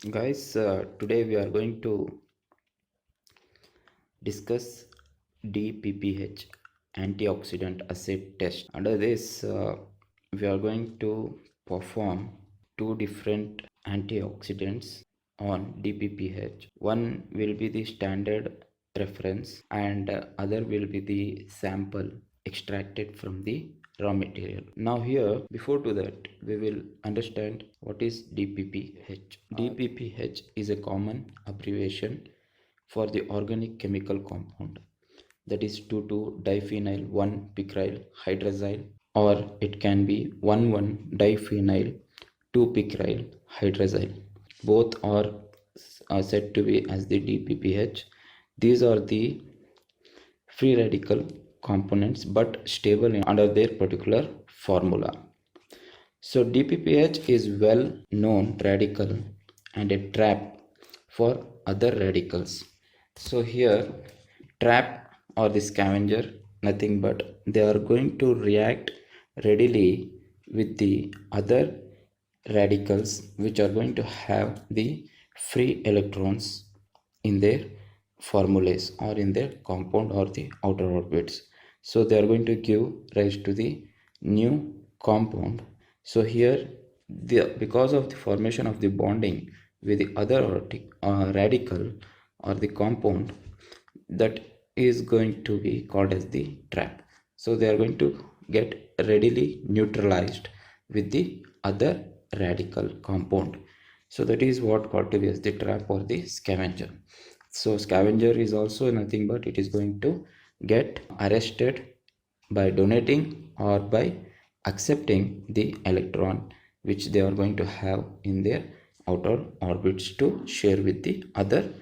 Guys, today we are going to discuss DPPH antioxidant assay test. Under this, we are going to perform two different antioxidants on DPPH. One will be the standard reference and other will be the sample extracted from the raw material. Now here, before to that, we will understand what is DPPH. DPPH is a common abbreviation for the organic chemical compound, that is 2,2-diphenyl 1-picyl hydrazine, or it can be 1,1-diphenyl 2-picyl hydrazine. Both are said to be as the DPPH. These are the free radical components but stable under their particular formula. So DPPH is well known radical and a trap for other radicals. So here trap or the scavenger, nothing but they are going to react readily with the other radicals which are going to have the free electrons in their formulas or in their compound or the outer orbits. So they are going to give rise to the new compound. So here because of the formation of the bonding with the other radical or the compound, that is going to be called as the trap. So they are going to get readily neutralized with the other radical compound. So that is what called to be as the trap or the scavenger. So scavenger is also nothing but it is going to get arrested by donating or by accepting the electron which they are going to have in their outer orbits to share with the other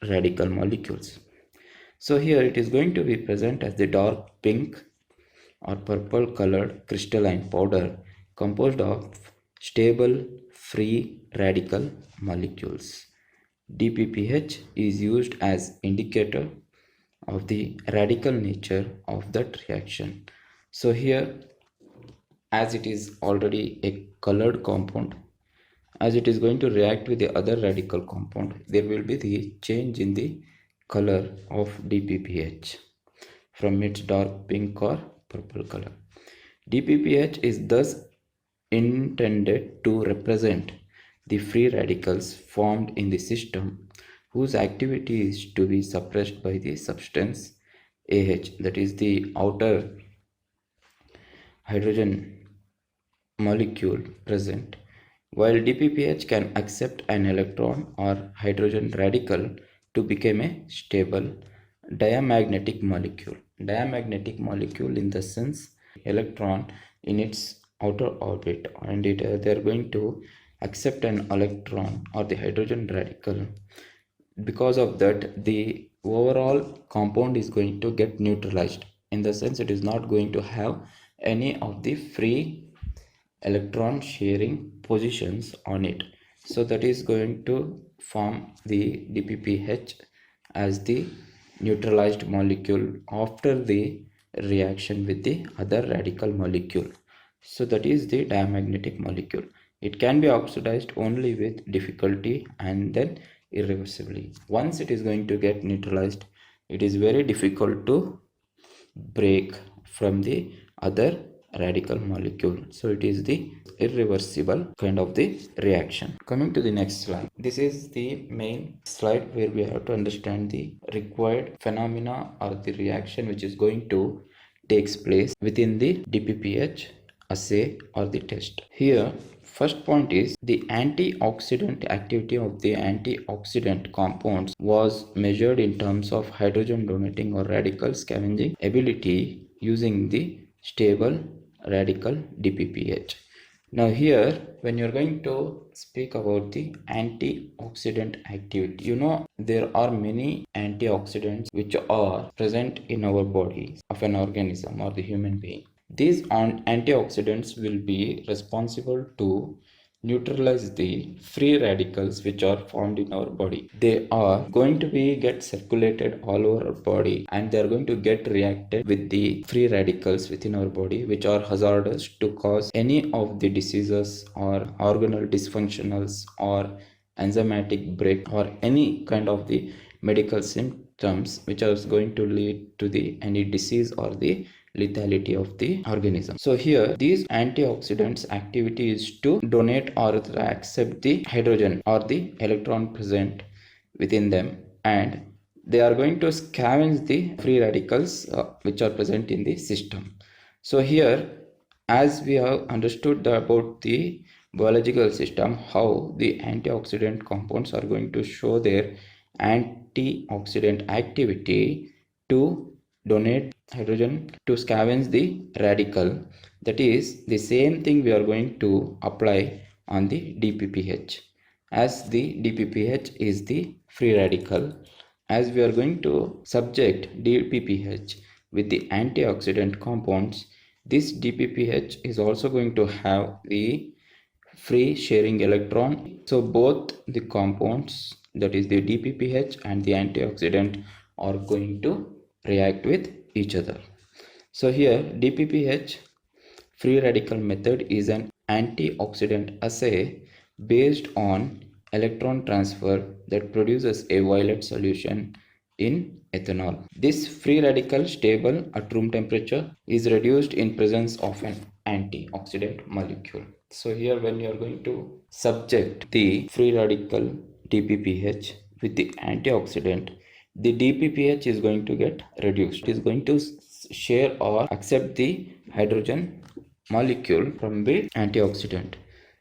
radical molecules. So here it is going to be present as the dark pink or purple colored crystalline powder composed of stable free radical molecules. DPPH is used as indicator of the radical nature of that reaction. So here, as it is already a colored compound, as it is going to react with the other radical compound, there will be the change in the color of DPPH from its dark pink or purple color. DPPH is thus intended to represent the free radicals formed in the system whose activity is to be suppressed by the substance AH, that is the outer hydrogen molecule present. While DPPH can accept an electron or hydrogen radical to become a stable diamagnetic molecule. Diamagnetic molecule in the sense electron in its outer orbit, and they are going to accept an electron or the hydrogen radical. Because of that, the overall compound is going to get neutralized, in the sense it is not going to have any of the free electron sharing positions on it. So that is going to form the DPPH as the neutralized molecule after the reaction with the other radical molecule. So that is the diamagnetic molecule. It can be oxidized only with difficulty and then irreversibly. Once it is going to get neutralized, it is very difficult to break from the other radical molecule. So it is the irreversible kind of the reaction. Coming to the next slide, this is the main slide where we have to understand the required phenomena or the reaction which is going to takes place within the DPPH assay or the test. Here first point is the antioxidant activity of the antioxidant compounds was measured in terms of hydrogen donating or radical scavenging ability using the stable radical DPPH. Now here when you're going to speak about the antioxidant activity, you know there are many antioxidants which are present in our body of an organism or the human being. These antioxidants will be responsible to neutralize the free radicals which are formed in our body. They are going to be get circulated all over our body, and they are going to get reacted with the free radicals within our body which are hazardous to cause any of the diseases or organal dysfunctionals or enzymatic break or any kind of the medical symptoms which are going to lead to the any disease or the lethality of the organism. So here these antioxidants activity is to donate or accept the hydrogen or the electron present within them, and they are going to scavenge the free radicals which are present in the system. So here, as we have understood about the biological system, how the antioxidant compounds are going to show their antioxidant activity to donate hydrogen to scavenge the radical, that is the same thing we are going to apply on the DPPH. As the DPPH is the free radical, as we are going to subject DPPH with the antioxidant compounds, this DPPH is also going to have the free sharing electron. So both the compounds, that is the DPPH and the antioxidant, are going to react with each other. So here DPPH free radical method is an antioxidant assay based on electron transfer that produces a violet solution in ethanol. This free radical, stable at room temperature, is reduced in presence of an antioxidant molecule. So here when you are going to subject the free radical DPPH with the antioxidant, the DPPH is going to get reduced. It is going to share or accept the hydrogen molecule from the antioxidant.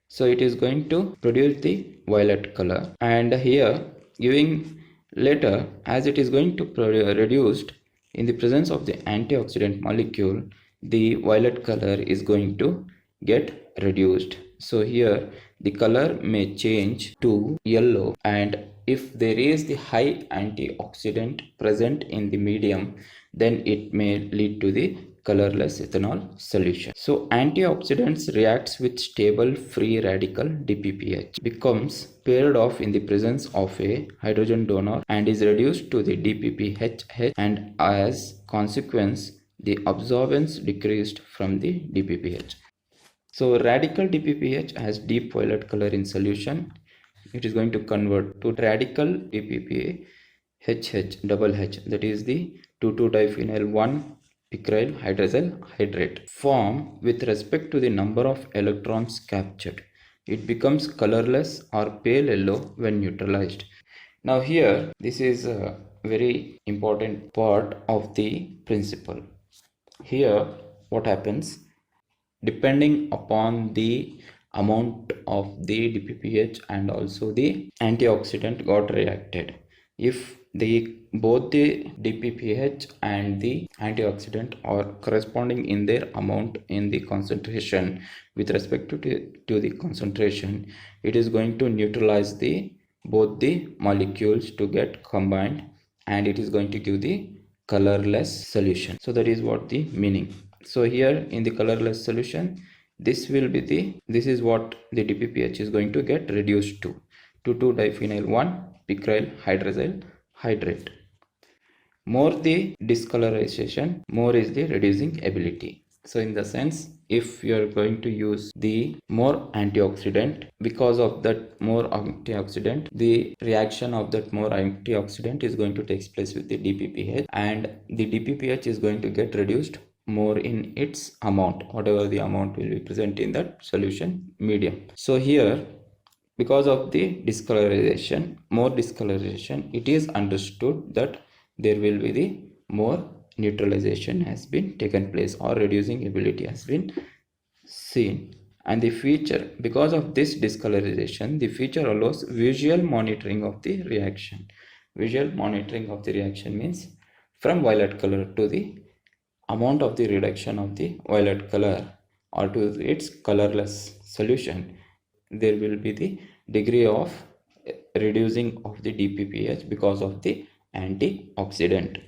So it is going to produce the violet color, and here giving later, as it is going to reduced in the presence of the antioxidant molecule, the violet color is going to get reduced. So here the color may change to yellow, and if there is the high antioxidant present in the medium, then it may lead to the colorless ethanol solution. So antioxidants reacts with stable free radical DPPH, becomes paired off in the presence of a hydrogen donor and is reduced to the DPPH, and as consequence the absorbance decreased from the DPPH. So radical DPPH has deep violet color in solution. It is going to convert to radical DPPH double H, that is the 2,2-diphenyl 1-picryl hydrazine hydrate, form with respect to the number of electrons captured. It becomes colorless or pale yellow when neutralized. Now here this is a very important part of the principle. Here what happens, depending upon the amount of the DPPH and also the antioxidant got reacted, if both the DPPH and the antioxidant are corresponding in their amount in the concentration with respect to the concentration, it is going to neutralize both the molecules to get combined, and it is going to give the colorless solution. So that is what the meaning. So here in the colorless solution, this is what the DPPH is going to get reduced to 2,2-diphenyl 1-picryl hydrazine hydrate. More the discolorization, more is the reducing ability. So in the sense, if you are going to use the more antioxidant, because of that more antioxidant, the reaction of that more antioxidant is going to take place with the DPPH, and the DPPH is going to get reduced more in its amount, whatever the amount will be present in that solution medium. So here, because of the discolorization, more discolorization, it is understood that there will be the more neutralization has been taken place, or reducing ability has been seen. And the feature, because of this discolorization, the feature allows visual monitoring of the reaction. Visual monitoring of the reaction means from violet color to the amount of the reduction of the violet color or to its colorless solution, there will be the degree of reducing of the DPPH because of the antioxidant.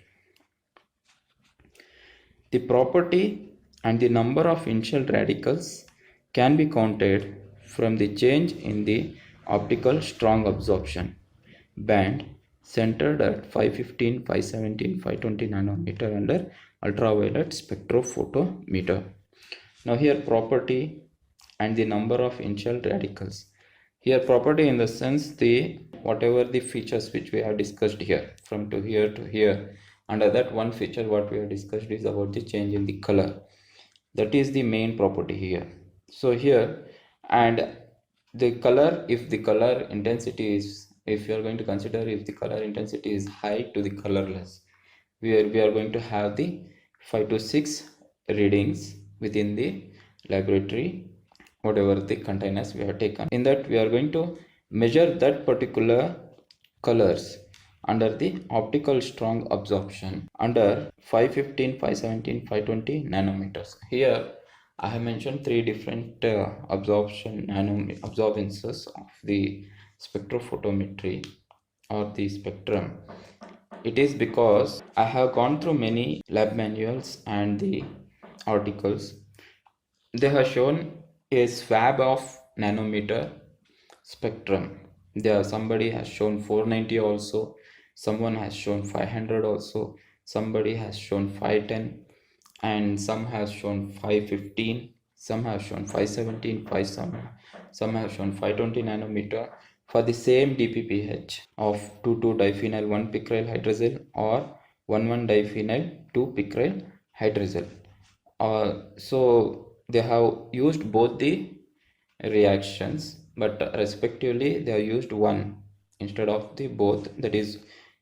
The property and the number of initial radicals can be counted from the change in the optical strong absorption band centered at 515, 517, 520 nanometer under ultraviolet spectrophotometer. Now here property and the number of initial radicals. Here property in the sense the whatever the features which we have discussed here from to here, under that one feature what we have discussed is about the change in the color. That is the main property here. So here, and the color, if the color intensity is, if you are going to consider if the color intensity is high to the colorless, we are going to have the 5 to 6 readings within the laboratory, whatever the containers we have taken. In that we are going to measure that particular colors under the optical strong absorption under 515, 517, 520 nanometers. Here I have mentioned three different absorbances of the spectrophotometry or the spectrum. It is because I have gone through many lab manuals and the articles. They have shown a swab of nanometer spectrum. There somebody has shown 490 also, someone has shown 500 also, somebody has shown 510, and some has shown 515, some have shown 517, 57, some have shown 520 nanometer for the same DPPH of 2,2-diphenyl 1-picryl hydrazine or 1,1-diphenyl 2-picryl hydrazine. So they have used both the reactions, but respectively they have used one instead of the both, that is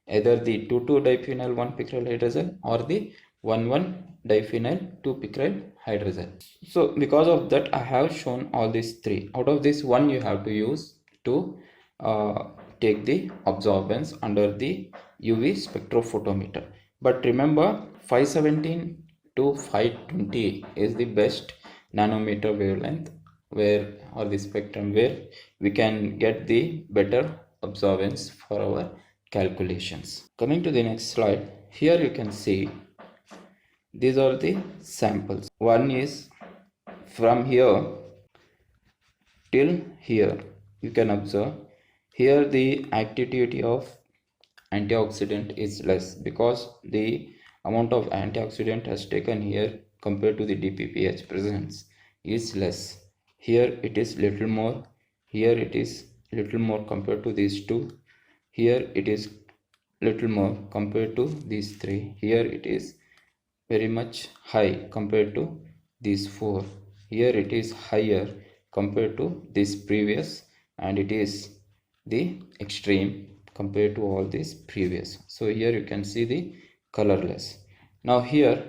either the 2,2-diphenyl 1-picryl hydrazine or the 1,1-diphenyl 2-picryl hydrazine. So because of that I have shown all these three. Out of this one you have to use to take the absorbance under the UV spectrophotometer. But remember 517 to 520 is the best nanometer wavelength where, or the spectrum where we can get the better absorbance for our calculations. Coming to the next slide, here you can see these are the samples. One is from here till here. You can observe here the activity of antioxidant is less because the amount of antioxidant has taken here compared to the DPPH presence is less. Here it is little more, here it is little more compared to these two, here it is little more compared to these three, here it is very much high compared to these four, here it is higher compared to this previous, and it is the extreme compared to all these previous. So here you can see the colorless. Now here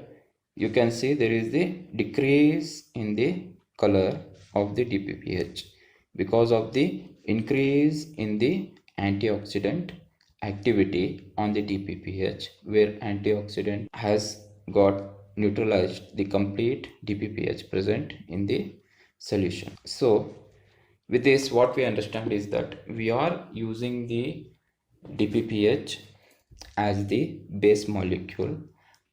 you can see there is the decrease in the color of the DPPH because of the increase in the antioxidant activity on the DPPH, where antioxidant has got neutralized the complete DPPH present in the solution. So with this what we understand is that we are using the DPPH as the base molecule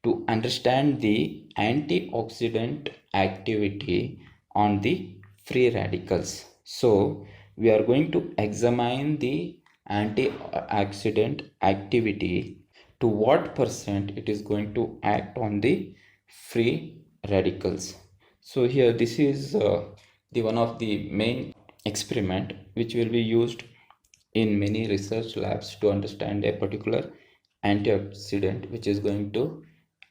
to understand the antioxidant activity on the free radicals. So we are going to examine the antioxidant activity, to what percent it is going to act on the free radicals. So here this is the one of the main experiment which will be used in many research labs to understand a particular antioxidant which is going to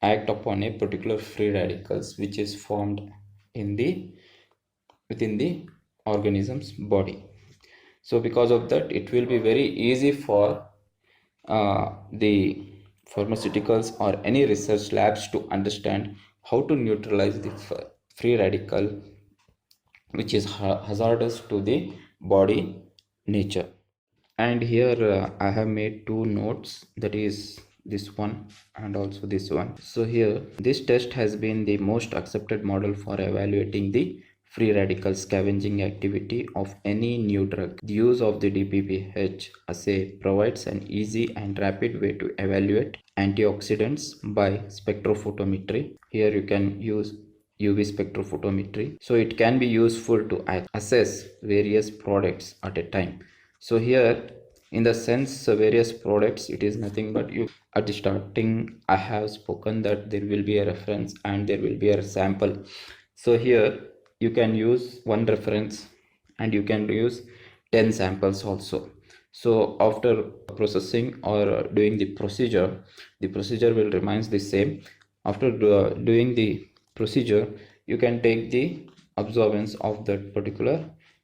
act upon a particular free radicals which is formed in the within the organism's body. So because of that it will be very easy for the pharmaceuticals or any research labs to understand how to neutralize the free radical which is hazardous to the body nature. And here I have made two notes, that is this one and also this one. So here this test has been the most accepted model for evaluating the free radical scavenging activity of any new drug. The use of the DPPH assay provides an easy and rapid way to evaluate antioxidants by spectrophotometry. Here you can use UV spectrophotometry, so it can be useful to assess various products at a time. So here in the sense various products, it is nothing but you at the starting I have spoken that there will be a reference and there will be a sample. So here you can use one reference and you can use 10 samples also. So after processing or doing the procedure will remains the same. After doing the procedure, you can take the absorbance of that particular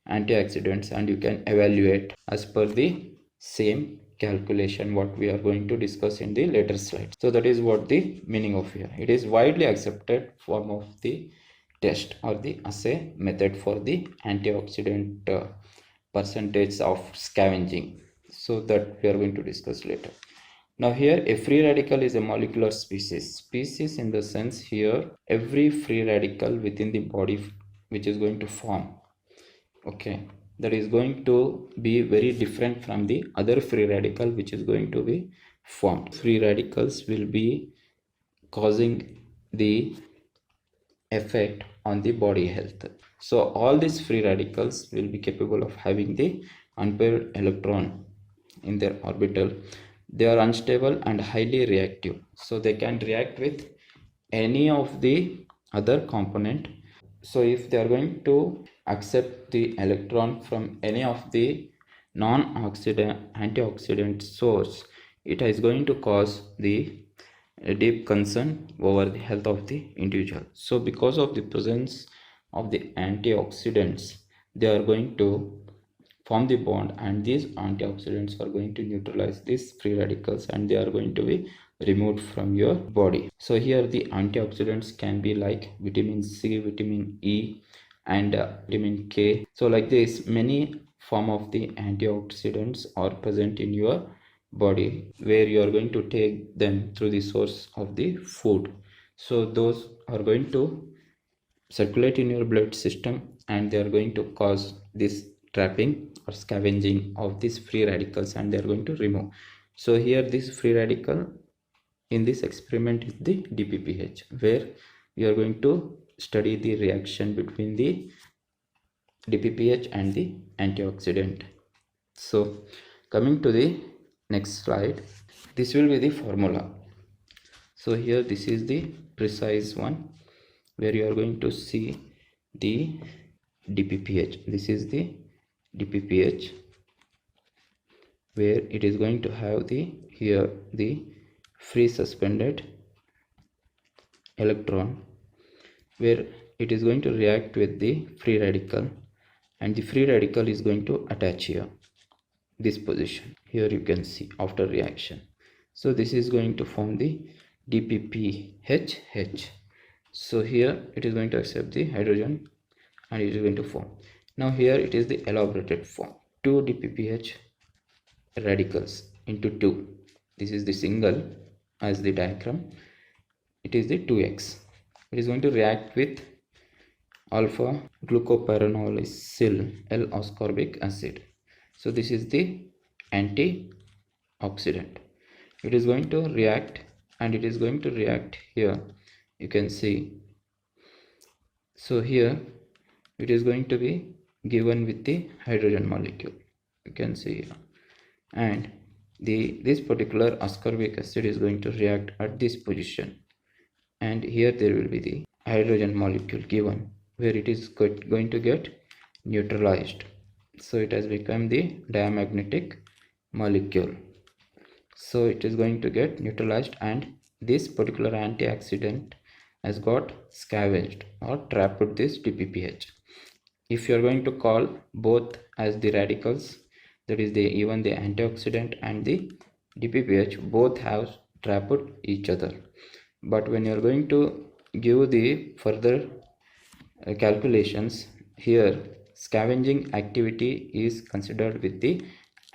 antioxidants and you can evaluate as per the same calculation what we are going to discuss in the later slides. So that is what the meaning of here. It is widely accepted form of the test or the assay method for the antioxidant percentage of scavenging. So that we are going to discuss later. Now here a free radical is a molecular species in the sense here every free radical within the body which is going to form, okay, that is going to be very different from the other free radical which is going to be formed. Free radicals will be causing the effect on the body health. So all these free radicals will be capable of having the unpaired electron in their orbital. They are unstable and highly reactive, so they can react with any of the other component. So if they are going to accept the electron from any of the non-oxidant antioxidant source, it is going to cause the a deep concern over the health of the individual. So because of the presence of the antioxidants, they are going to form the bond, and these antioxidants are going to neutralize these free radicals and they are going to be removed from your body. So here the antioxidants can be like vitamin C, vitamin E and vitamin K. So like this many form of the antioxidants are present in your body, where you are going to take them through the source of the food. So those are going to circulate in your blood system and they are going to cause this trapping or scavenging of these free radicals and they are going to remove. So here this free radical in this experiment is the DPPH, where we are going to study the reaction between the DPPH and the antioxidant. So coming to the next slide, this will be the formula. So here this is the precise one where you are going to see the DPPH. This is the DPPH, where it is going to have the here the free suspended electron, where it is going to react with the free radical and the free radical is going to attach here this position. Here you can see after reaction. So this is going to form the DPPH. So here it is going to accept the hydrogen and it is going to form. Now here it is the elaborated form. 2 DPPH radicals into 2. This is the single as the diagram. It is the 2x. It is going to react with alpha glucopyranosyl L-ascorbic acid. So this is the antioxidant. It is going to react and it is going to react here, you can see. So here it is going to be given with the hydrogen molecule, you can see here, and this particular ascorbic acid is going to react at this position, and here there will be the hydrogen molecule given, where it is going to get neutralized. So it has become the diamagnetic molecule. So it is going to get neutralized and this particular antioxidant has got scavenged or trapped this DPPH. If you are going to call both as the radicals, that is the even the antioxidant and the DPPH, both have trapped each other. But when you are going to give the further calculations, here scavenging activity is considered with the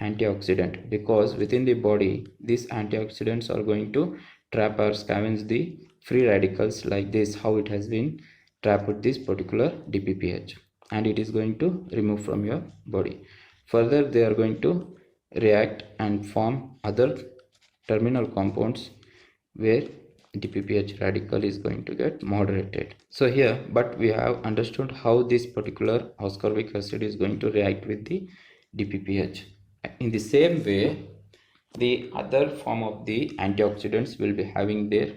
antioxidant, because within the body these antioxidants are going to trap or scavenge the free radicals, like this how it has been trapped this particular DPPH, and it is going to remove from your body. Further they are going to react and form other terminal compounds where DPPH radical is going to get moderated. So here, but we have understood how this particular ascorbic acid is going to react with the DPPH. In the same way, the other form of the antioxidants will be having their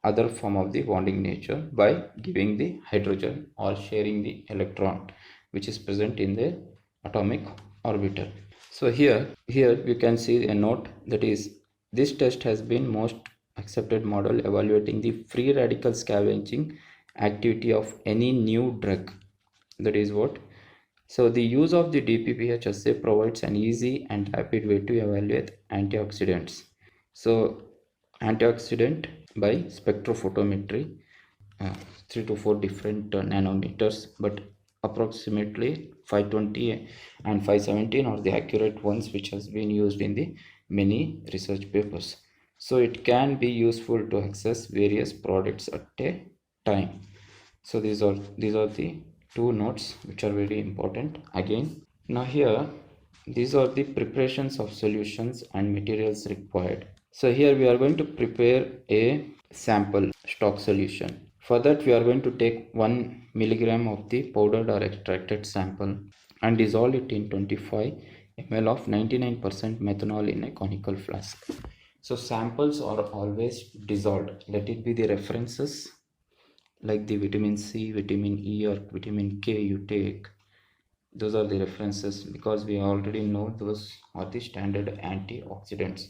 other form of the bonding nature by giving the hydrogen or sharing the electron which is present in the atomic orbital. So here you can see a note that is, this test has been most accepted model evaluating the free radical scavenging activity of any new drug. That is what. So the use of the DPPH assay provides an easy and rapid way to evaluate antioxidants. So antioxidant by spectrophotometry, 3 to 4 different nanometers, but approximately 520 and 517 are the accurate ones which has been used in the many research papers. So it can be useful to access various products at a time. So these are the two notes which are very important. Again, now here these are the preparations of solutions and materials required. So here we are going to prepare a sample stock solution. For that we are going to take 1 milligram of the powdered or extracted sample and dissolve it in 25 ml of 99% methanol in a conical flask. So samples are always dissolved. Let it be the references like the vitamin C, vitamin E or vitamin K you take. Those are the references because we already know those are the standard antioxidants.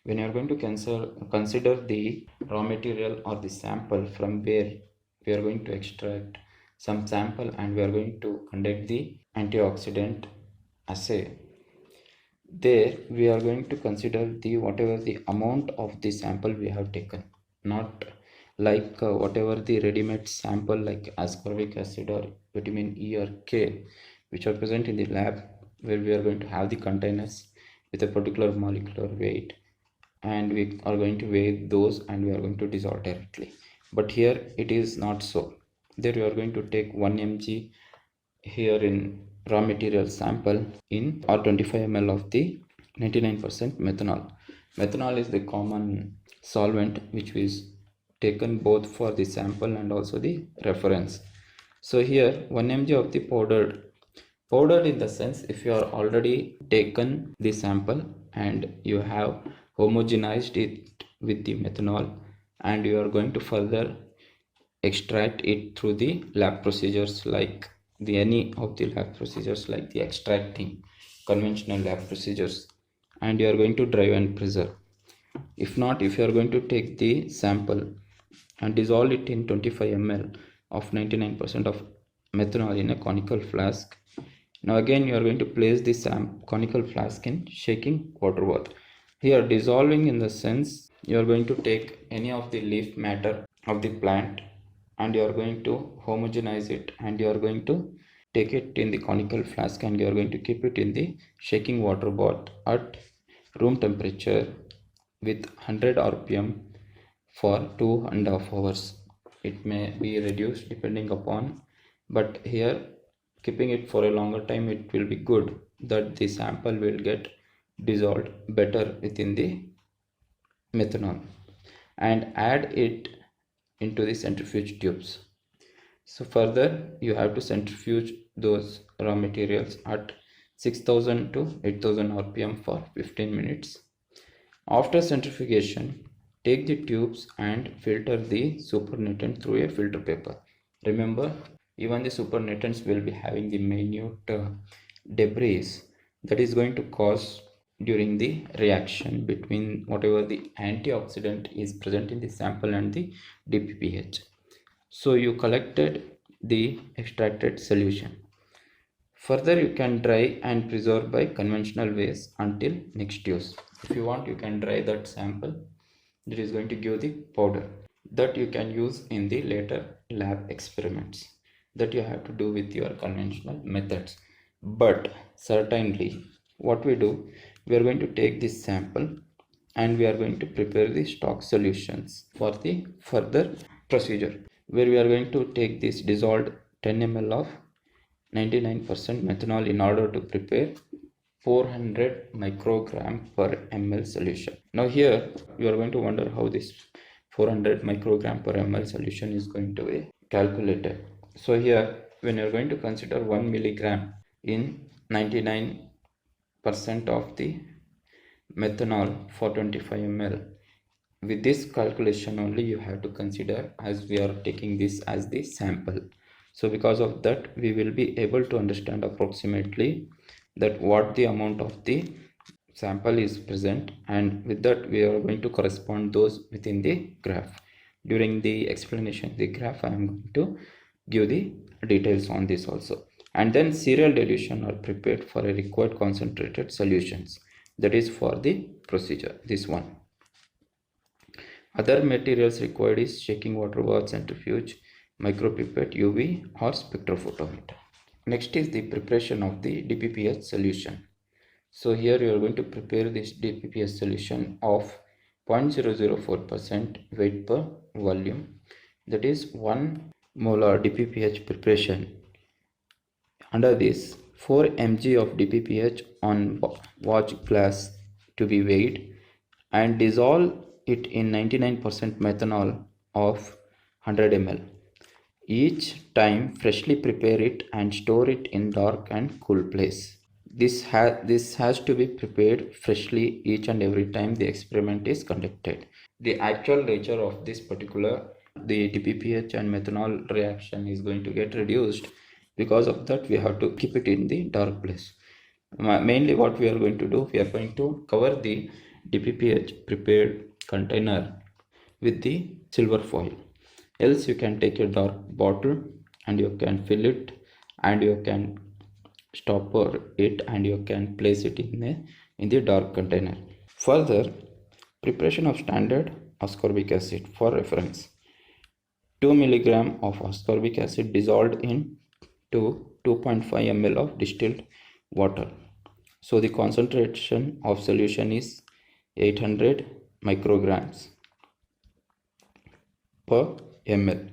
When you are going to consider the raw material or the sample from where we are going to extract some sample and we are going to conduct the antioxidant assay, there we are going to consider the whatever the amount of the sample we have taken, not like whatever the ready-made sample like ascorbic acid or vitamin E or K which are present in the lab, where we are going to have the containers with a particular molecular weight and we are going to weigh those and we are going to dissolve directly. But here it is not so. There we are going to take 1 mg here in raw material sample in or 25 ml of the 99% methanol. Methanol is the common solvent which is taken both for the sample and also the reference. So here 1 mg of the powdered in the sense, if you are already taken the sample and you have homogenized it with the methanol and you are going to further extract it through the lab procedures like the any of the lab procedures like the extracting conventional lab procedures, and you are going to dry and preserve. If not, if you are going to take the sample and dissolve it in 25 ml of 99% of methanol in a conical flask, now again you are going to place this conical flask in shaking water bath. Here dissolving in the sense, you are going to take any of the leaf matter of the plant and you are going to homogenize it and you are going to take it in the conical flask and you are going to keep it in the shaking water bath at room temperature with 100 rpm for 2.5 hours. It may be reduced depending upon, but here keeping it for a longer time, it will be good that the sample will get dissolved better within the methanol, and add it into the centrifuge tubes. So further you have to centrifuge those raw materials at 6000 to 8000 rpm for 15 minutes. After centrifugation, take the tubes and filter the supernatant through a filter paper. Remember, even the supernatants will be having the minute debris that is going to cause during the reaction between whatever the antioxidant is present in the sample and the DPPH. So you collected the extracted solution. Further, you can dry and preserve by conventional ways until next use. If you want, you can dry that sample that is going to give the powder that you can use in the later lab experiments that you have to do with your conventional methods. But certainly what we do, we are going to take this sample and we are going to prepare the stock solutions for the further procedure, where we are going to take this dissolved 10 ml of 99% methanol in order to prepare 400 microgram per ml solution. Now here you are going to wonder how this 400 microgram per ml solution is going to be calculated. So here when you are going to consider 1 milligram in 99% of the methanol for 25 ml, with this calculation only you have to consider, as we are taking this as the sample. So because of that we will be able to understand approximately that what the amount of the sample is present, and with that we are going to correspond those within the graph. During the explanation of the graph I am going to give the details on this also. And then serial dilution are prepared for a required concentrated solutions, that is for the procedure, this one. Other materials required is shaking water bath, centrifuge, micropipette, UV or spectrophotometer. Next is the preparation of the DPPH solution. So here you are going to prepare this DPPH solution of 0.004% weight per volume, that is 1 molar DPPH preparation. Under this, 4 mg of DPPH on watch glass to be weighed and dissolve it in 99% methanol of 100 ml. Each time freshly prepare it and store it in dark and cool place. This has to be prepared freshly each and every time the experiment is conducted. The actual nature of this particular, the DPPH and methanol reaction is going to get reduced. Because of that we have to keep it in the dark place. Mainly what we are going to do, we are going to cover the DPPH prepared container with the silver foil. Else you can take a dark bottle and you can fill it and you can stopper it and you can place it in the dark container. Further, preparation of standard ascorbic acid. For reference, 2 mg of ascorbic acid dissolved in 2.5 ml of distilled water. So the concentration of solution is 800 micrograms per ml.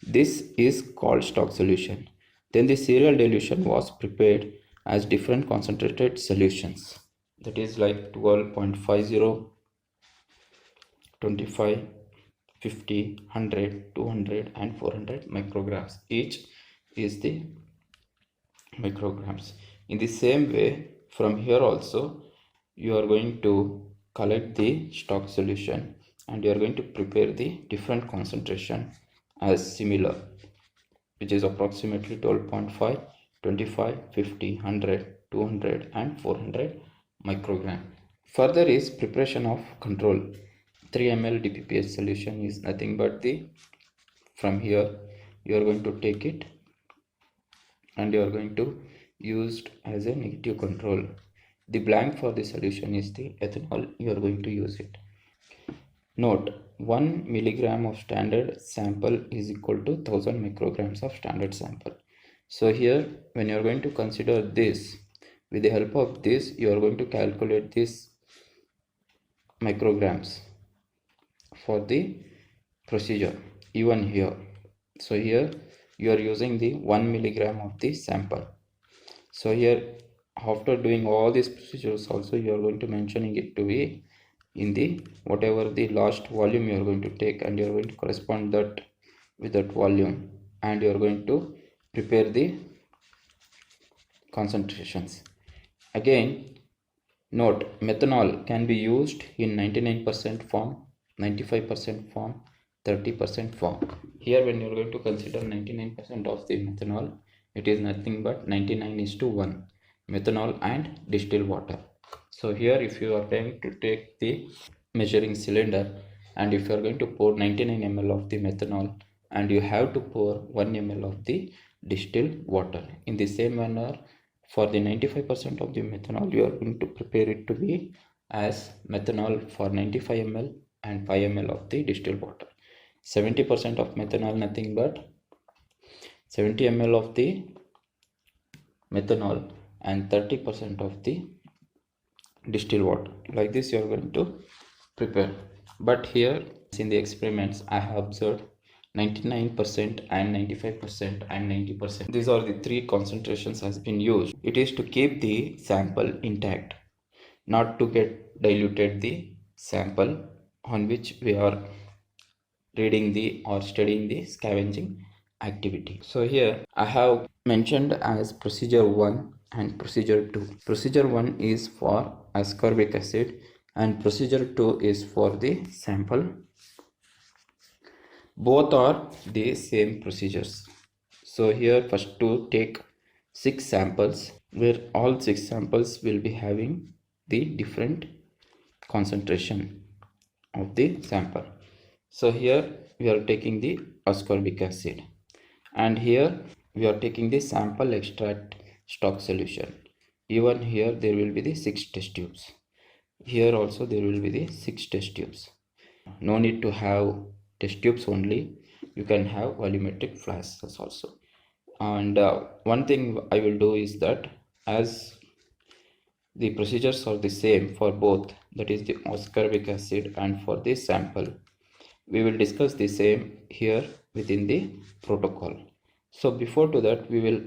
This is called stock solution. Then the serial dilution was prepared as different concentrated solutions, that is like 12.50, 25, 50, 100, 200 and 400 micrograms. Each is the micrograms. In the same way, from here also you are going to collect the stock solution and you are going to prepare the different concentration as similar, which is approximately 12.5, 25, 50, 100, 200 and 400 microgram. Further is preparation of control. 3 ml DPPH solution is nothing but from here you are going to take it and you are going to use as a negative control. The blank for the solution is the ethanol, you are going to use it. Note, 1 milligram of standard sample is equal to 1000 micrograms of standard sample. So here when you are going to consider this, with the help of this you are going to calculate this micrograms for the procedure even here. So here you are using the 1 milligram of the sample. So here after doing all these procedures also you are going to mentioning it to be in the whatever the last volume you are going to take and you are going to correspond that with that volume and you are going to prepare the concentrations. Again note, methanol can be used in 99% form, 95% form, 30% form. Here when you are going to consider 99% of the methanol, it is nothing but 99:1 methanol and distilled water. So here if you are going to take the measuring cylinder and if you are going to pour 99 ml of the methanol and you have to pour 1 ml of the distilled water. In the same manner, for the 95% of the methanol you are going to prepare it to be as methanol for 95 ml and 5 ml of the distilled water. 70% of methanol nothing but 70 ml of the methanol and 30% of the distilled water. Like this you are going to prepare. But here in the experiments I have observed 99% and 95% and 90%. These are the three concentrations has been used. It is to keep the sample intact, not to get diluted the sample on which we are reading the or studying the scavenging activity. So here I have mentioned as procedure 1 and procedure 2. Procedure 1 is for ascorbic acid and procedure 2 is for the sample. Both are the same procedures. So here first to take 6 samples, where all 6 samples will be having the different concentration of the sample. So here we are taking the ascorbic acid, and here we are taking the sample extract stock solution. Even here there will be the 6 test tubes. Here also there will be the 6 test tubes. No need to have test tubes only, you can have volumetric flasks also. And one thing I will do is that, as the procedures are the same for both, that is the ascorbic acid and for the sample, we will discuss the same here within the protocol. So before to that, we will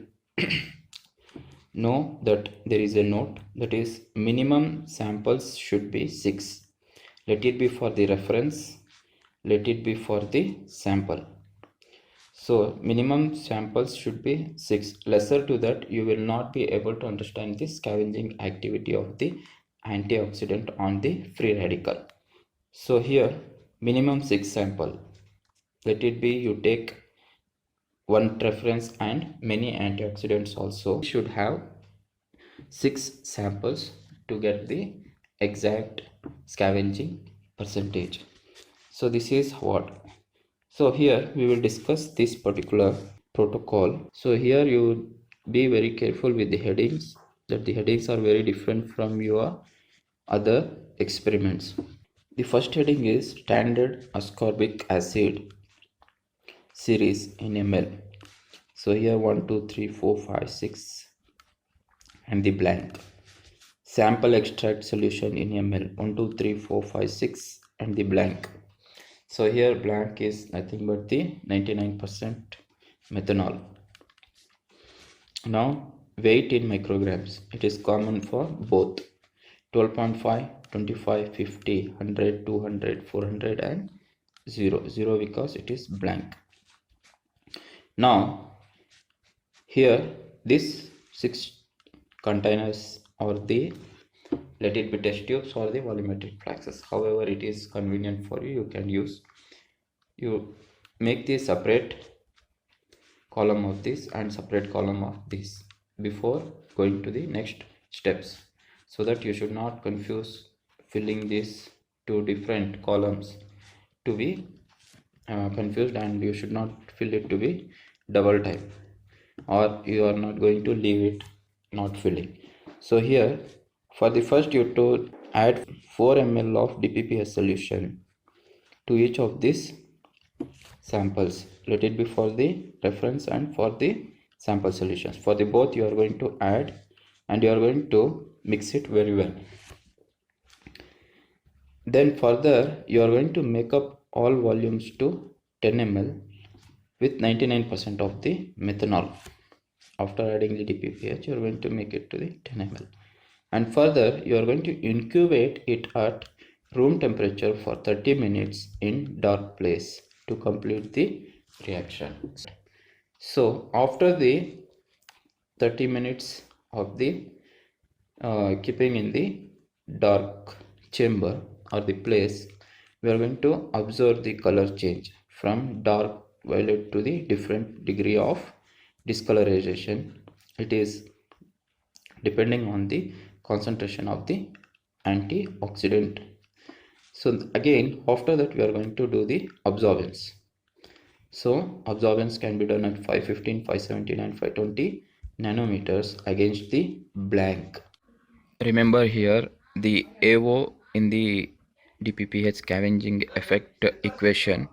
know that there is a note, that is minimum samples should be 6. Let it be for the reference, let it be for the sample. So minimum samples should be 6. Lesser to that, you will not be able to understand the scavenging activity of the antioxidant on the free radical. So here minimum 6 sample. Let it be you take one reference and many antioxidants also. You should have 6 samples to get the exact scavenging percentage. So this is what. So here we will discuss this particular protocol. So here you be very careful with the headings, that the headings are very different from your other experiments. The first heading is standard ascorbic acid series in ml. So here 1 2 3 4 5 6 and the blank. Sample extract solution in ml 1 2 3 4 5 6 and the blank. So here blank is nothing but the 99% methanol. Now weight in micrograms, it is common for both 12.5, 25, 50, 100, 200, 400 and 0 because it is blank. Now here this 6 containers or the, let it be test tubes or the volumetric flasks, however it is convenient for you, you can use. You make the separate column of this and separate column of this before going to the next steps, so that you should not confuse filling these two different columns to be confused, and you should not fill it to be double time, or you are not going to leave it not filling. So here for the first, you to add 4 ml of DPPH solution to each of these samples. Let it be for the reference and for the sample solutions. For the both you are going to add and you are going to mix it very well. Then further you are going to make up all volumes to 10 ml with 99% of the methanol. After adding the DPPH, you are going to make it to the 10 ml. And further you are going to incubate it at room temperature for 30 minutes in dark place to complete the reaction. So after the 30 minutes of the keeping in the dark chamber or the place, we are going to observe the color change from dark violet to the different degree of discolorization. It is depending on the concentration of the antioxidant. So again after that we are going to do the absorbance. So absorbance can be done at 515, 517 and 520 nanometers against the blank. Remember here the AO in the DPPH scavenging effect equation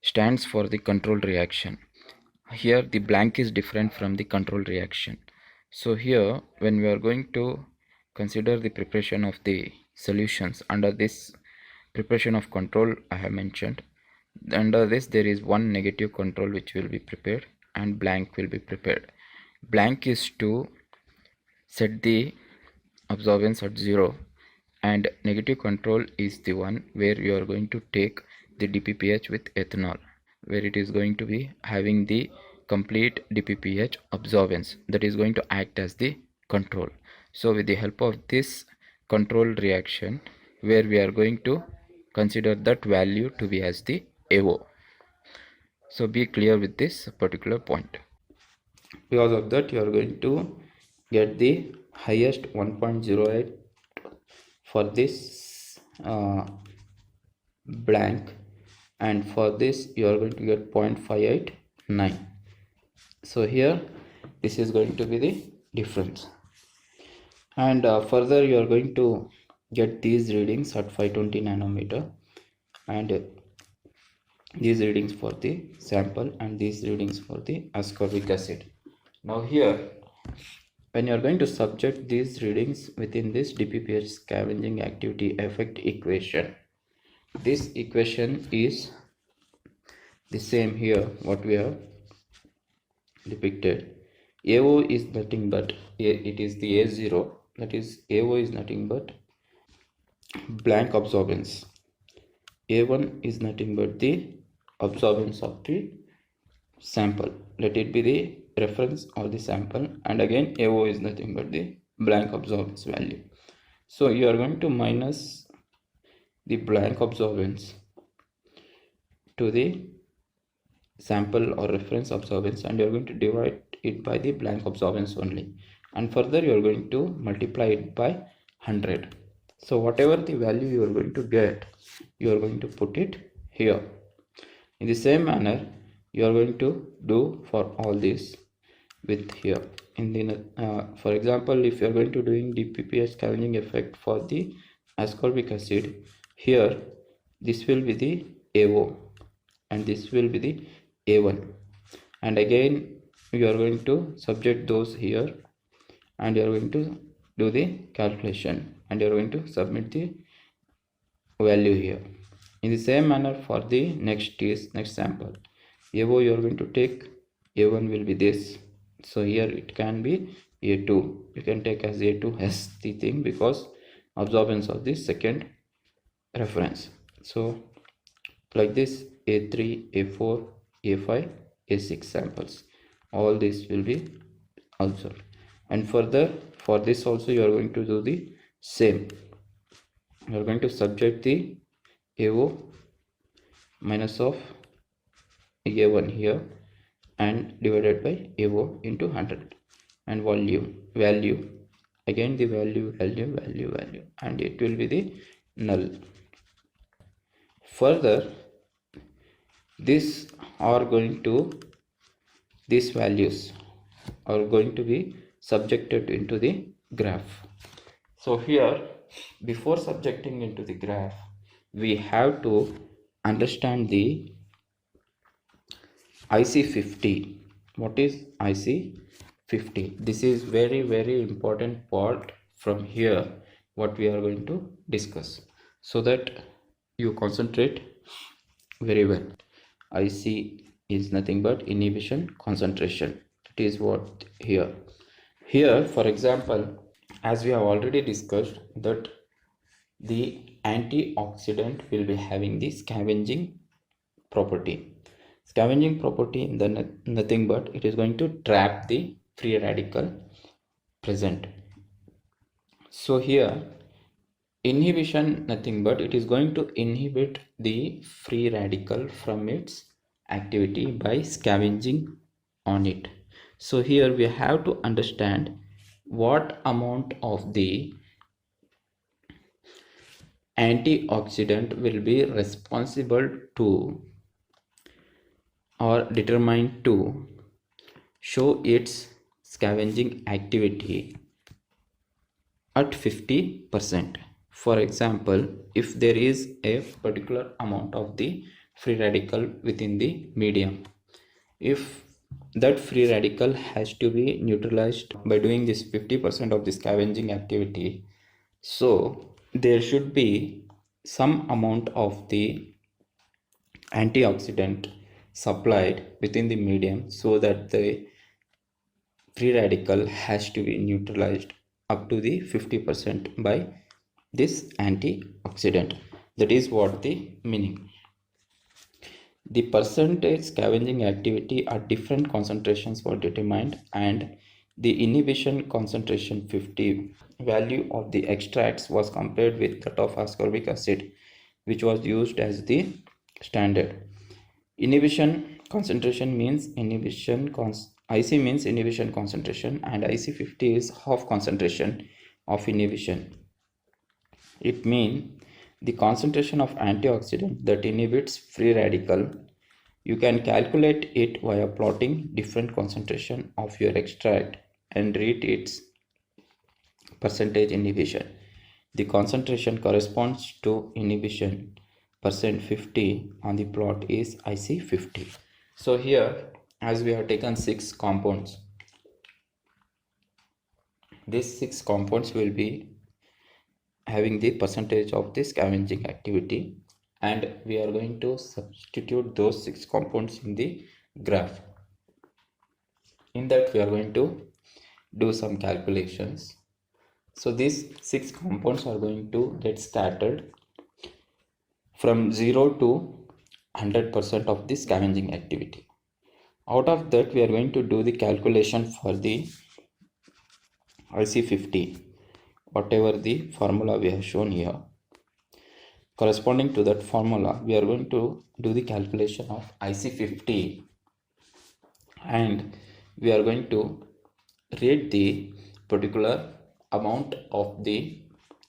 stands for the control reaction. Here the blank is different from the control reaction. So here when we are going to consider the preparation of the solutions under this preparation of control I have mentioned, under this there is one negative control which will be prepared and blank will be prepared. Blank is to set the absorbance at 0 and negative control is the one where you are going to take the DPPH with ethanol, where it is going to be having the complete DPPH absorbance, that is going to act as the control. So with the help of this control reaction, where we are going to consider that value to be as the AO. So be clear with this particular point. Because of that you are going to get the highest 1.08 for this blank, and for this you are going to get 0.589. so here this is going to be the difference. And further you are going to get these readings at 520 nanometer, and these readings for the sample and these readings for the ascorbic acid. Now here, when you are going to subject these readings within this DPPH scavenging activity effect equation, this equation is the same here what we have depicted. AO is nothing but it is the A0, that is AO is nothing but blank absorbance. A1 is nothing but the absorbance of the sample, let it be the reference or the sample, and again AO is nothing but the blank absorbance value. So you are going to minus the blank absorbance to the sample or reference absorbance, and you are going to divide it by the blank absorbance only, and further you are going to multiply it by 100. So whatever the value you are going to get, you are going to put it here. In the same manner you are going to do for all this with here in the for example, if you are going to doing the DPPH scavenging effect for the ascorbic acid, here this will be the AO and this will be the A1, and again you are going to subject those here, and you are going to do the calculation, and you are going to submit the value here. In the same manner for the next sample, AO you are going to take, A1 will be this, so here it can be A2, you can take as A2 as the thing because absorbance of the second reference. So like this, A3, A4, A5, A6 samples, all this will be observed. And further for this also you are going to do the same. You are going to subject the AO minus of A1 here and divided by AO into 100, and value again the value, and it will be the null. Further these values are going to be subjected into the graph. So here, before subjecting into the graph, we have to understand the IC50. What is IC50? This is very important part from here what we are going to discuss, so that you concentrate very well. IC is nothing but inhibition concentration. It is what here for example, as we have already discussed, that the antioxidant will be having the scavenging property. Scavenging property in the nothing but it is going to trap the free radical present. So here inhibition nothing but it is going to inhibit the free radical from its activity by scavenging on it. So here we have to understand what amount of the antioxidant will be responsible to or determined to show its scavenging activity at 50%. For example, if there is a particular amount of the free radical within the medium, if that free radical has to be neutralized by doing this 50% of the scavenging activity, so there should be some amount of the antioxidant supplied within the medium, so that the free radical has to be neutralized up to the 50% by this antioxidant. That is what the meaning. The percentage scavenging activity at different concentrations were determined, and the inhibition concentration 50 value of the extracts was compared with that of ascorbic acid, which was used as the standard. Inhibition concentration means inhibition IC means inhibition concentration and IC50 is half concentration of inhibition. It means the concentration of antioxidant that inhibits free radical. You can calculate it via plotting different concentration of your extract and read its percentage inhibition. The concentration corresponds to inhibition percent 50 on the plot is IC50. So here, as we have taken 6 compounds, these 6 compounds will be having the percentage of the scavenging activity, and we are going to substitute those 6 compounds in the graph. In that we are going to do some calculations. So these 6 compounds are going to get started from 0 to 100% of the scavenging activity. Out of that we are going to do the calculation for the IC50, whatever the formula we have shown here. Corresponding to that formula we are going to do the calculation of IC50, and we are going to rate the particular amount of the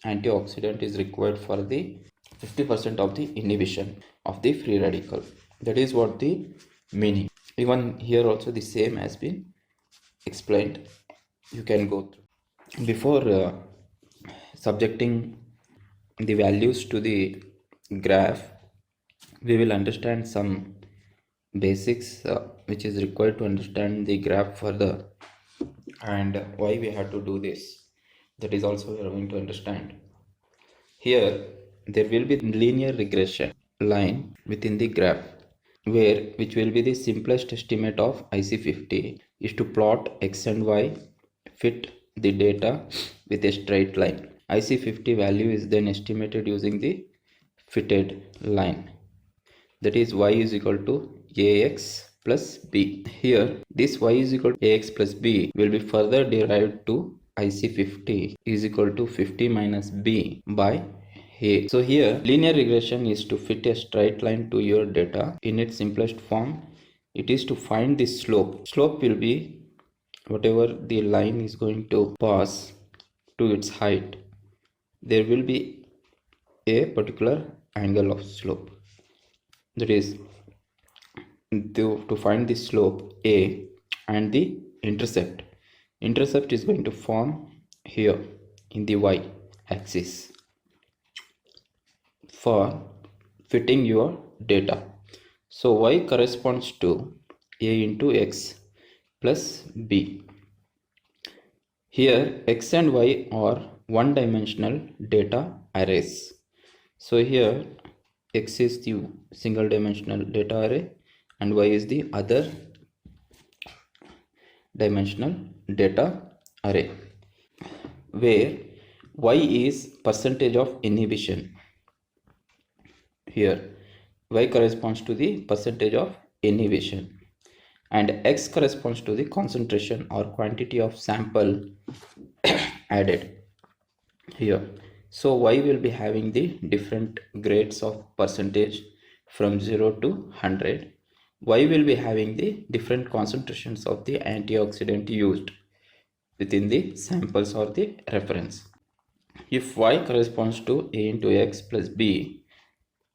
antioxidant is required for the 50% of the inhibition of the free radical. That is what the meaning. Even here also the same has been explained. You can go through. Before subjecting the values to the graph, we will understand some basics which is required to understand the graph further, and why we have to do this. That is also we are going to understand. Here there will be linear regression line within the graph, which will be the simplest estimate of IC50 is to plot x and y, fit the data with a straight line. IC50 value is then estimated using the fitted line, that is y is equal to ax plus b. Here this y is equal to ax plus b will be further derived to IC50 is equal to 50 minus b by a. So here linear regression is to fit a straight line to your data. In its simplest form, it is to find the slope. Slope will be whatever the line is going to pass to its height. There will be a particular angle of slope. That is to find the slope a and the intercept. Intercept is going to form here in the y axis for fitting your data. So y corresponds to a into x plus b. Here x and y are one-dimensional data arrays. So here x is the single dimensional data array and y is the other dimensional data array, where y is percentage of inhibition. Here y corresponds to the percentage of inhibition and x corresponds to the concentration or quantity of sample added here. So y will be having the different grades of percentage from 0 to 100. Y will be having the different concentrations of the antioxidant used within the samples or the reference. If y corresponds to a into x plus b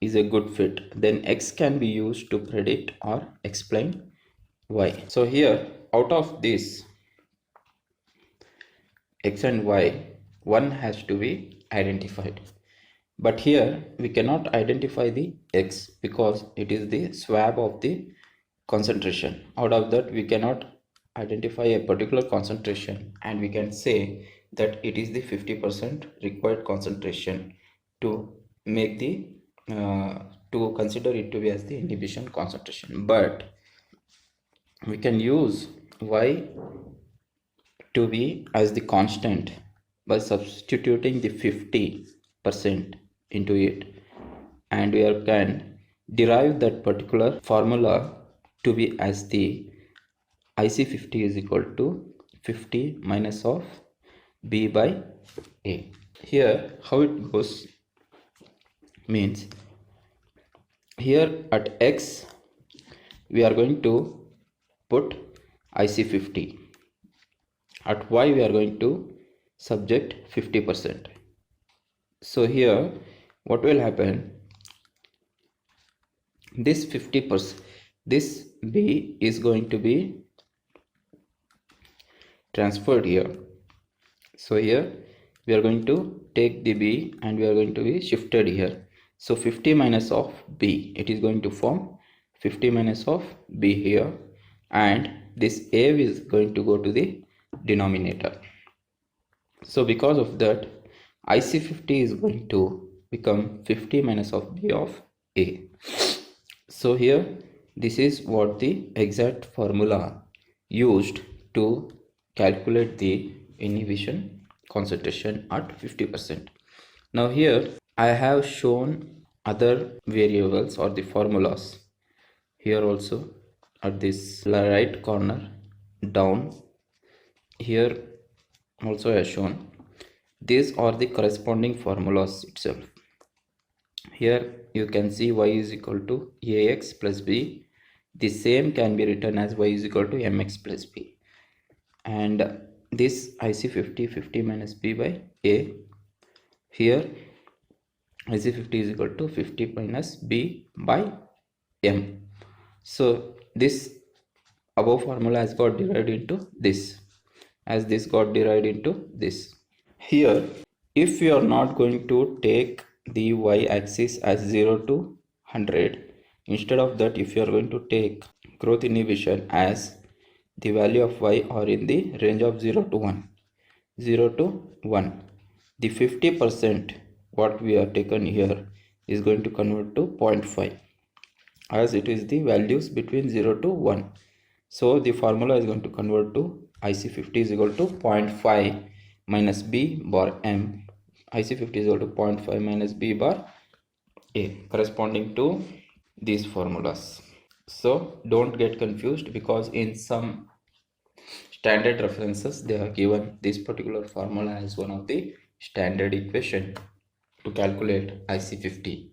is a good fit, then x can be used to predict or explain y. So here out of this x and y, one has to be identified, but here we cannot identify the x because it is the swab of the concentration. Out of that we cannot identify a particular concentration, and we can say that it is the 50% required concentration to make the to consider it to be as the inhibition concentration. But we can use y to be as the constant by substituting the 50% into it, and we can derive that particular formula to be as the IC50 is equal to 50 minus of b by a. Here how it goes means, here at x we are going to put IC50. At Y we are going to subject 50%. So here what will happen, this 50%, this B is going to be transferred here. So here we are going to take the B and we are going to be shifted here. So 50 minus of B, it is going to form 50 minus of B here, and this A is going to go to the denominator. So because of that, IC50 is going to become 50 minus of B of A. So here this is what the exact formula used to calculate the inhibition concentration at 50%. Now here I have shown other variables or the formulas here also at this right corner down. Here also I have shown these are the corresponding formulas itself. Here you can see y is equal to ax plus b. The same can be written as y is equal to mx plus b, and this IC50 50 minus b by a. Here IC50 is equal to 50 minus b by m. So this above formula has got derived into this, as this got derived into this. Here if we are not going to take the y-axis as 0 to 100, instead of that if you are going to take growth inhibition as the value of y or in the range of 0 to 1, the 50% what we have taken here is going to convert to 0.5, as it is the values between 0 to 1. So the formula is going to convert to IC50 is equal to 0.5 minus b bar m. IC50 is equal to 0.5 minus b bar a, corresponding to these formulas. So don't get confused, because in some standard references they have given this particular formula as one of the standard equation to calculate IC50.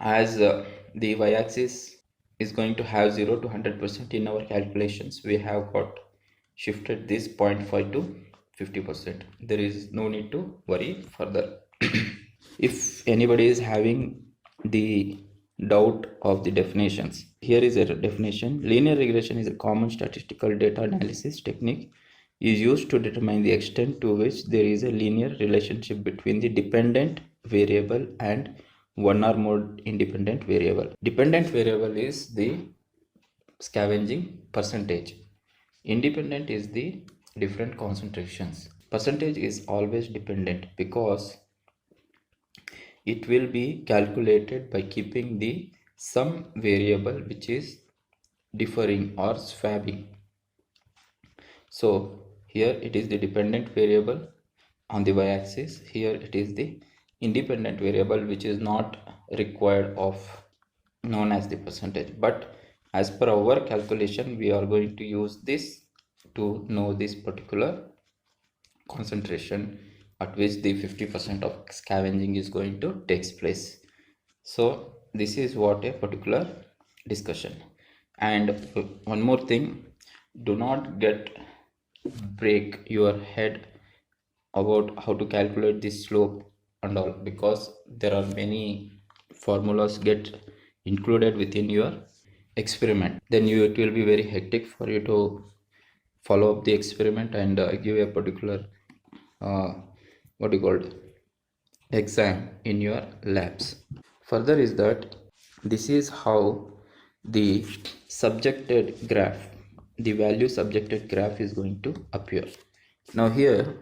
As the y-axis is going to have 0 to 100% in our calculations, we have got shifted this 0.5 to 50%. There is no need to worry further. If anybody is having the doubt of the definitions, here is a definition. Linear regression is a common statistical data analysis technique is used to determine the extent to which there is a linear relationship between the dependent variable and one or more independent variable. Dependent variable is the scavenging percentage. Independent is the different concentrations. Percentage is always dependent because it will be calculated by keeping the some variable which is differing or swapping. So here it is the dependent variable on the y-axis, here it is the independent variable which is not required of known as the percentage, but as per our calculation we are going to use this to know this particular concentration at which the 50% of scavenging is going to takes place. So this is what a particular discussion. And one more thing, do not break your head about how to calculate the slope and all, because there are many formulas get included within your experiment. Then it will be very hectic for you to follow up the experiment and give a particular what you called exam in your labs. Further is that this is how the subjected graph, the value subjected graph is going to appear. Now here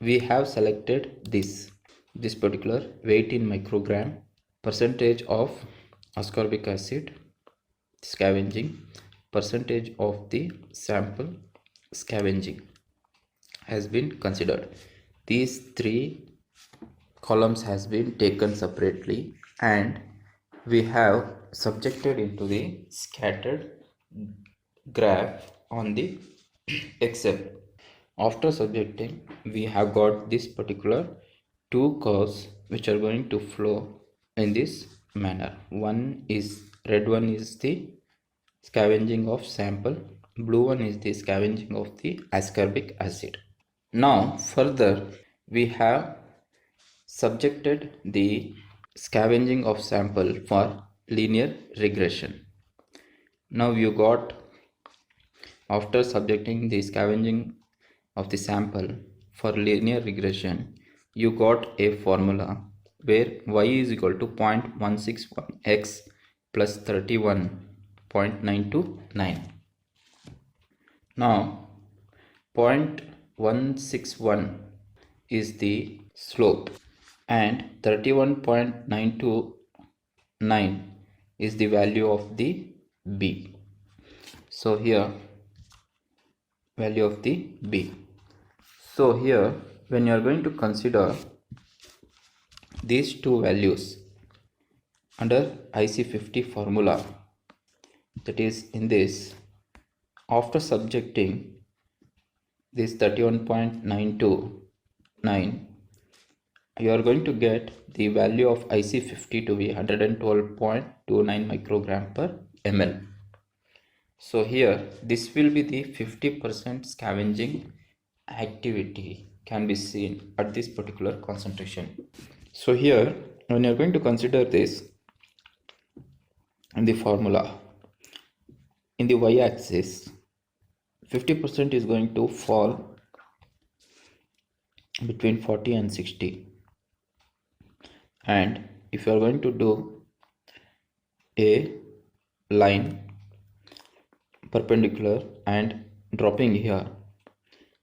we have selected this particular weight in microgram, percentage of ascorbic acid scavenging, percentage of the sample scavenging has been considered. These three columns has been taken separately and we have subjected into the scattered graph on the Excel. After subjecting, we have got this particular two curves which are going to flow in this manner. One is red, one is the scavenging of sample, blue one is the scavenging of the ascorbic acid. Now further we have subjected the scavenging of sample for linear regression. Now you got, after subjecting the scavenging of the sample for linear regression, you got a formula where y is equal to 0.161x plus 31.929. Now 0.161 is the slope and 31.929 is the value of the b. So here value of the b. So here when you are going to consider these two values under IC50 formula, that is in this, after subjecting this 31.929, you are going to get the value of IC50 to be 112.29 microgram per ml. So here this will be the 50% scavenging activity can be seen at this particular concentration. So here when you are going to consider this in the formula, in the y-axis 50% is going to fall between 40 and 60, and if you are going to do a line perpendicular and dropping here,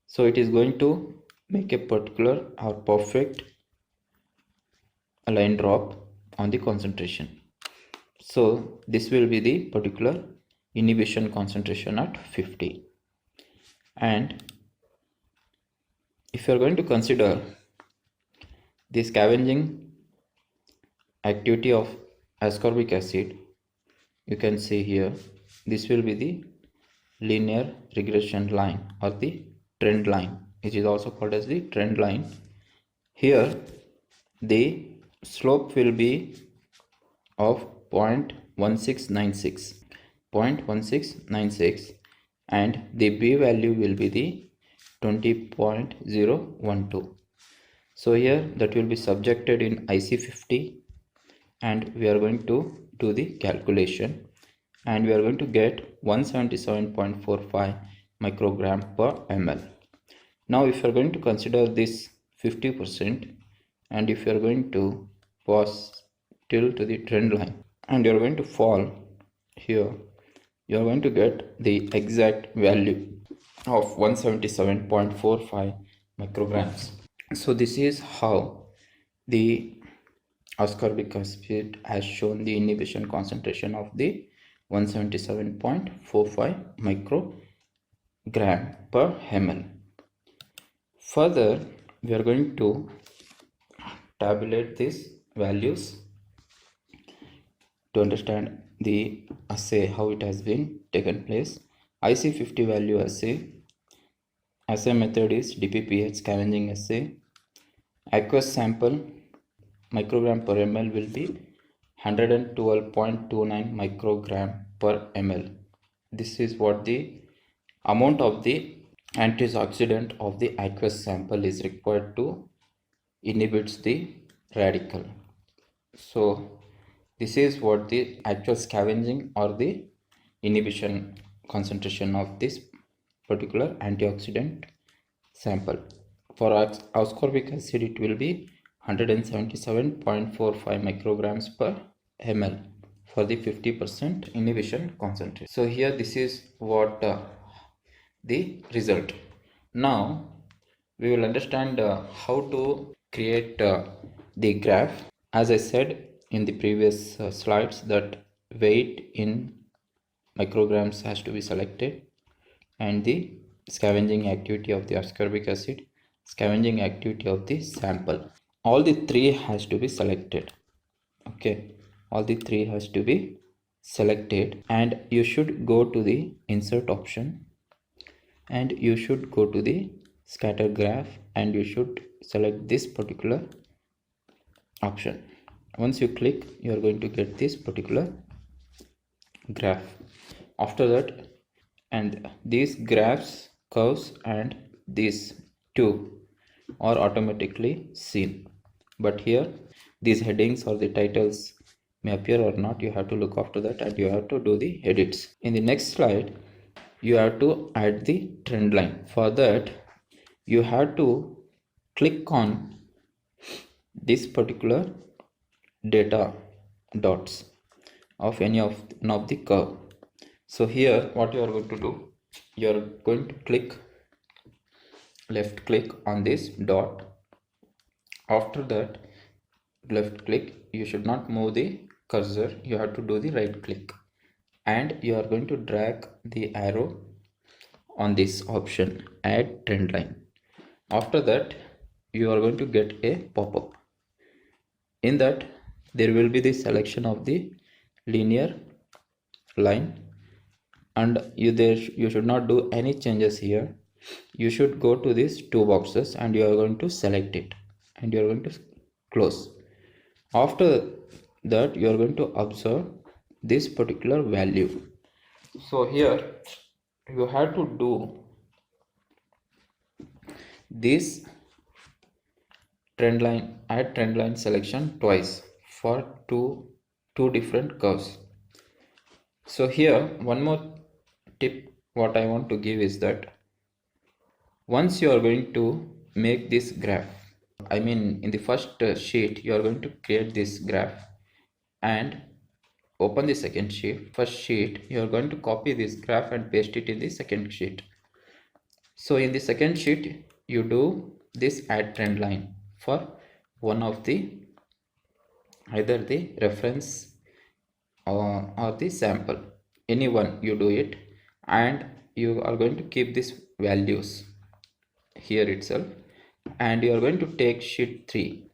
so it is going to make a particular or perfect line drop on the concentration. So this will be the particular inhibition concentration at 50. And if you are going to consider the scavenging activity of ascorbic acid, you can see here this will be the linear regression line or the trend line, which is also called as the trend line. Here the slope will be of 0.1696 and the b value will be the 20.012. so here that will be subjected in IC50 and we are going to do the calculation and we are going to get 177.45 microgram per ml. Now if you are going to consider this 50% and if you are going to pass till to the trend line and you are going to fall here, you are going to get the exact value of 177.45 micrograms. So this is how the ascorbic acid has shown the inhibition concentration of the 177.45 microgram per ml. Further we are going to tabulate these values to understand the assay, how it has been taken place. IC50 value assay method is DPPH scavenging assay. Aqueous sample microgram per ml will be 112.29 microgram per ml. This is what the amount of the antioxidant of the aqueous sample is required to inhibit the radical. So this is what the actual scavenging or the inhibition concentration of this particular antioxidant sample. For ascorbic acid it will be 177.45 micrograms per ml for the 50% inhibition concentration. So here this is what the result. Now we will understand how to create the graph. As I said in the previous slides that weight in micrograms has to be selected and the scavenging activity of the ascorbic acid, scavenging activity of the sample, all the three has to be selected. Okay, all the three has to be selected and you should go to the insert option and you should go to the scatter graph and you should select this particular option. Once you click, you are going to get this particular graph. After that, and these graphs, curves and these two are automatically seen. But here these headings or the titles may appear or not. You have to look after that and you have to do the edits. In the next slide, you have to add the trend line. For that, you have to click on this particular data dots of any of the curve. So here what you are going to do, you are going to left click on this dot. After that, left click, you should not move the cursor, you have to do the right click and you are going to drag the arrow on this option, add trend line. After that, you are going to get a pop-up. In that, there will be the selection of the linear line, and you should not do any changes here. You should go to these two boxes and you are going to select it and you are going to close. After that, you are going to observe this particular value. So here you have to do this add trend line selection twice for two different curves. So here one more tip what I want to give is that once you are going to make this graph, I mean in the first sheet you are going to create this graph and open the second sheet. First sheet you are going to copy this graph and paste it in the second sheet. So in the second sheet you do this add trend line for one of the either the reference or the sample, any one you do it, and you are going to keep these values here itself and you are going to take sheet 3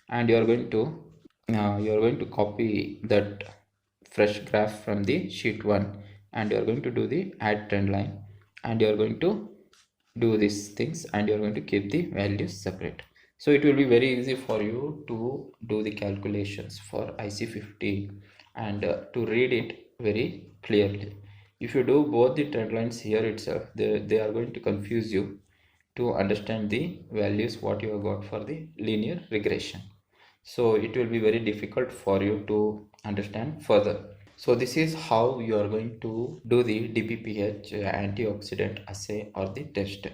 and you are going to copy that fresh graph from the sheet 1 and you are going to do the add trend line and you are going to do these things and you are going to keep the values separate. So it will be very easy for you to do the calculations for IC50 and to read it very clearly. If you do both the trend lines here itself, they are going to confuse you to understand the values what you have got for the linear regression. So it will be very difficult for you to understand further. So this is how you are going to do the DPPH antioxidant assay or the test.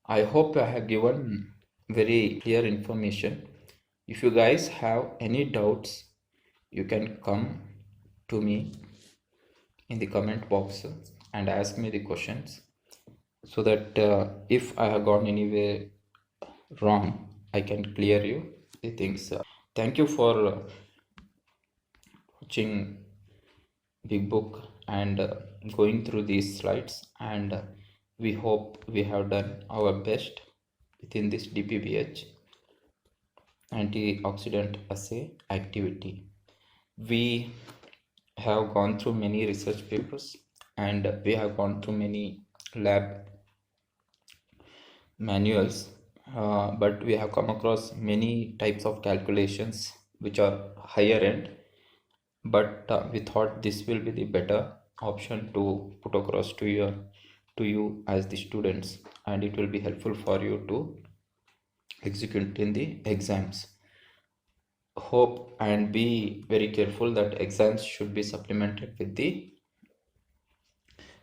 I hope I have given very clear information. If you guys have any doubts, you can come to me in the comment box and ask me the questions so that if I have gone anywhere wrong, I can clear you the things. Thank you for watching Big Book and going through these slides, and we hope we have done our best within this DPPH antioxidant assay activity. We have gone through many research papers and we have gone through many lab manuals, but we have come across many types of calculations which are higher end, but we thought this will be the better option to put across to you as the students, and it will be helpful for you to execute in the exams. Hope and be very careful that exams should be supplemented with the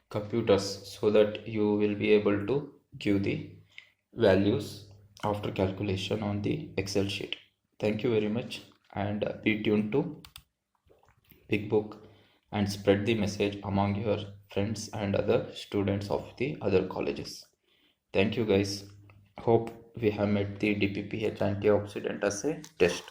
computers so that you will be able to give the values after calculation on the Excel sheet. Thank you very much, and be tuned to Big Book and spread the message among your friends and other students of the other colleges. Thank you guys. Hope we have met the DPPH antioxidant assay test.